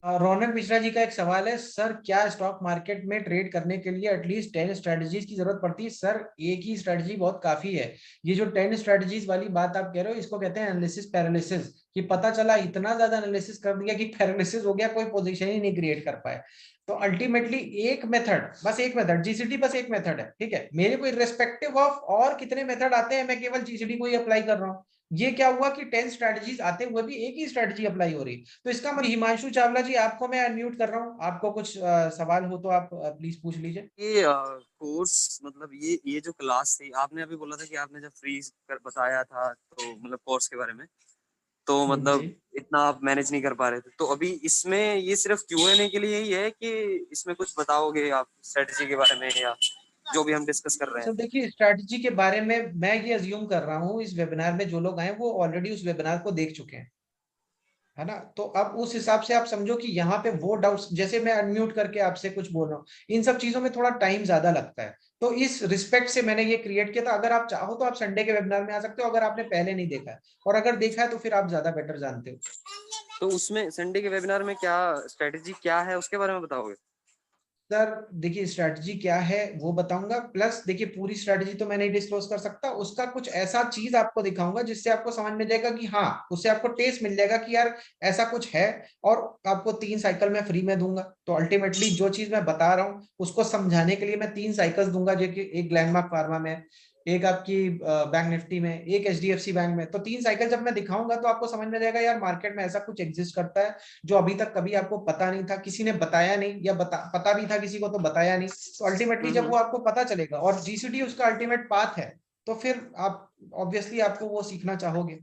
रौनक मिश्रा जी का एक सवाल है, सर क्या स्टॉक मार्केट में ट्रेड करने के लिए एटलीस्ट 10 स्ट्रेटजीज की जरूरत पड़ती है? सर एक ही स्ट्रेटजी बहुत काफी है। ये जो 10 स्ट्रेटजीज वाली बात आप कह रहे हो, इसको कहते हैं एनालिसिस पैरालिसिस, कि पता चला इतना ज्यादा एनालिसिस कर दिया कि पैरालिसिस हो गया, कोई पोजीशन ही नहीं क्रिएट कर पाए। तो अल्टीमेटली एक मेथड, बस एक मेथड, जीसीडी बस एक मेथड है, ठीक है। मेरे को इर्रेस्पेक्टिव ऑफ और कितने मेथड आते हैं, मैं केवल जीसीडी को ही अप्लाई कर रहा हूँ। ये क्या हुआ कि 10 स्ट्रेटजीज आते हुए भी एक ही स्ट्रेटजी अप्लाई हो रही। तो इसका मतलब, हिमांशु चावला जी आपको मैं अनम्यूट कर रहा हूँ, आपको कुछ सवाल हो तो आप प्लीज पूछ लीजिए। ये कोर्स मतलब ये जो क्लास थी, आपने अभी बोला था कि आपने जब फ्री कर बताया था तो मतलब कोर्स के बारे में, तो जी, मतलब इतना आप मैनेज नहीं कर पा रहे थे, तो अभी इसमें ये सिर्फ Q&A के लिए ही है कि इसमें कुछ बताओगे आप स्ट्रेटजी के बारे में, या जो भी हम डिस्कस कर रहे हैं? सर देखिए, स्ट्रैटेजी के बारे में मैं ये अज्यूम कर रहा हूँ, इस वेबिनार में जो लोग आए वो ऑलरेडी उस वेबिनार को देख चुके हैं, है ना। तो अब उस हिसाब से आप समझो कि यहाँ पे वो डाउट्स, जैसे मैं अनम्यूट करके आपसे कुछ बोल रहा हूँ, इन सब चीजों में थोड़ा टाइम ज्यादा लगता है। तो इस रिस्पेक्ट से मैंने ये क्रिएट किया था। अगर आप चाहो तो आप संडे के वेबिनार में आ सकते हो, अगर आपने पहले नहीं देखा है, और अगर देखा है तो फिर आप ज्यादा बेटर जानते हो। तो उसमें संडे के वेबिनार में क्या स्ट्रेटजी क्या है उसके बारे में बताओगे? सर देखिए, स्ट्रैटेजी क्या है वो बताऊंगा, प्लस देखिए पूरी स्ट्रैटेजी तो मैं नहीं डिस्क्लोज कर सकता, उसका कुछ ऐसा चीज आपको दिखाऊंगा जिससे आपको समझ में जाएगा कि हाँ, उससे आपको टेस्ट मिल जाएगा कि यार ऐसा कुछ है। और आपको 3 साइकिल मैं फ्री में दूंगा। तो अल्टीमेटली जो चीज मैं बता रहा हूँ उसको समझाने के लिए मैं 3 साइकिल्स दूंगा, जो कि एक ग्लैंडमार्क फार्मा में, एक आपकी बैंक निफ्टी में, एक एचडीएफसी बैंक में। तो 3 साइकिल जब मैं दिखाऊंगा तो आपको समझ में जाएगा यार मार्केट में ऐसा कुछ एग्जिस्ट करता है जो अभी तक कभी आपको पता नहीं था, किसी ने बताया नहीं, या पता भी था किसी को तो बताया नहीं। तो अल्टीमेटली जब वो आपको पता चलेगा और जीसीडी उसका अल्टीमेट पाथ है, तो फिर आप ऑब्वियसली आपको वो सीखना चाहोगे।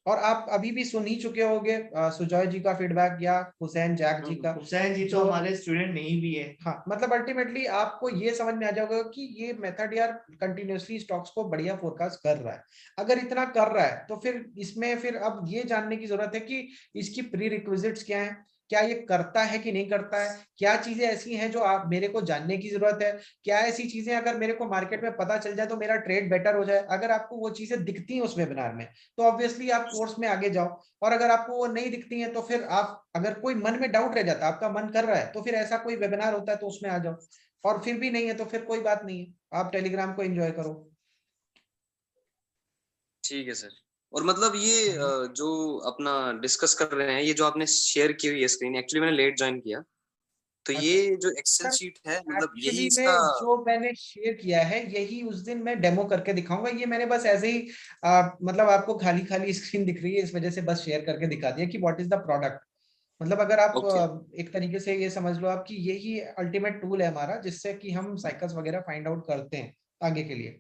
और आप अभी भी सुन ही चुके होंगे सुजॉय जी का फीडबैक या हुसैन जैक जी का। हुसैन जी तो हमारे स्टूडेंट नहीं भी है। हाँ, मतलब अल्टीमेटली आपको ये समझ में आ जाएगा कि ये मेथड यार कंटिन्यूअसली स्टॉक्स को बढ़िया फोरकास्ट कर रहा है। अगर इतना कर रहा है तो फिर इसमें फिर अब ये जानने की जरूरत है कि इसकी प्री रिक्विजिट्स क्या है, क्या ये करता है कि नहीं करता है, क्या चीजें ऐसी हैं जो आप मेरे को जानने की जरूरत है, क्या ऐसी चीजें अगर मेरे को मार्केट में पता चल जाए तो मेरा ट्रेड बेटर हो जाए। अगर आपको वो चीजें दिखती हैं उस वेबिनार में तो ऑब्वियसली आप कोर्स में आगे जाओ। और अगर आपको वो नहीं दिखती है तो फिर आप, अगर कोई मन में डाउट रह जाता है, आपका मन कर रहा है, तो फिर ऐसा कोई वेबिनार होता है तो उसमें आ जाओ। और फिर भी नहीं है तो फिर कोई बात नहीं है, आप टेलीग्राम को एंजॉय करो। ठीक है सर। और मतलब ये जो अपना डिस्कस कर रहे हैं, ये जो आपने शेयर की हुई है स्क्रीन, एक्चुअली मैंने लेट ज्वाइन किया, तो अच्छा ये जो एक्सेल सर, शीट है मतलब यही एक्चुअली इसका? में जो मैंने शेयर किया है यही उस दिन मैं डेमो करके दिखाऊंगा। ये मैंने बस ऐसे ही मतलब आपको खाली खाली स्क्रीन दिख रही है इस वजह से बस शेयर करके दिखा दिया कि व्हाट इज द प्रोडक्ट। मतलब अगर आप ओके। एक तरीके से ये समझ लो आप कि यही अल्टीमेट टूल है हमारा, जिससे कि हम साइकिल्स वगैरह फाइंड आउट करते हैं आगे के लिए।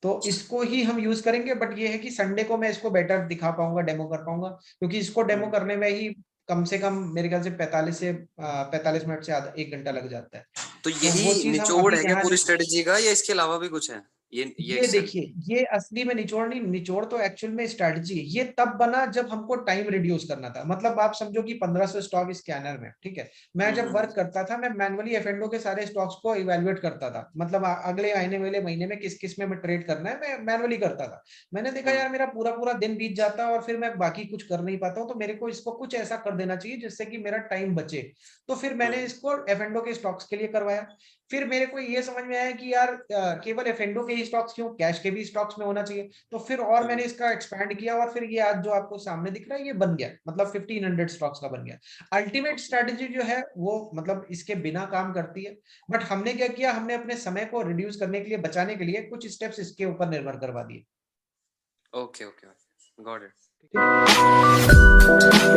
तो इसको ही हम यूज करेंगे, बट ये है कि संडे को मैं इसको बेटर दिखा पाऊंगा, डेमो कर पाऊंगा, क्योंकि इसको डेमो करने में ही कम से कम मेरे ख्याल से 45 मिनट से आधा 1 घंटा लग जाता है। तो तो यही वो चीज हम निचोड़ अभी है क्या यहाँ पूरी स्ट्रेटजी का, या इसके अलावा भी कुछ है? ये ये एक्सेल? देखिए, ये असली में निचोड़ नहीं, निचोड़ तो एक्चुअल में स्ट्रैटेजी है। ये तब बना जब हमको टाइम रिड्यूस करना था। मतलब आप समझो कि 1500 स्टॉक स्कैनर में, ठीक है, मैं जब वर्क करता था मैं मैनुअली एफएनडो के सारे स्टॉक्स को इवेल्युएट करता था। मतलब अगले आने वाले महीने में किस किस में मैं ट्रेड करना है, मैं मैनुअली करता था। मैंने देखा यार मेरा पूरा पूरा दिन बीत जाता है और फिर मैं बाकी कुछ कर नहीं पाता हूँ, तो मेरे को इसको कुछ ऐसा कर देना चाहिए जिससे कि मेरा टाइम बचे। तो फिर मैंने इसको एफएनडो के स्टॉक्स के लिए करवाया। फिर मेरे को ये समझ में आया कि यार केवल एफएनडो के ही स्टॉक्स क्यों, कैश के भी स्टॉक्स में होना चाहिए। तो फिर और मैंने इसका एक्सपैंड किया और फिर ये आज जो आपको सामने दिख रहा है ये बन गया, मतलब 1500 स्टॉक्स का बन गया। अल्टीमेट स्ट्रेटजी जो है वो मतलब इसके बिना काम करती है। बट हमने क्या किया, हमने अपने समय को रिड्यूस करने के लिए, बचाने के लिए कुछ स्टेप्स इसके ऊपर निर्भर करवा दिए। Okay okay, got it. ठीक है।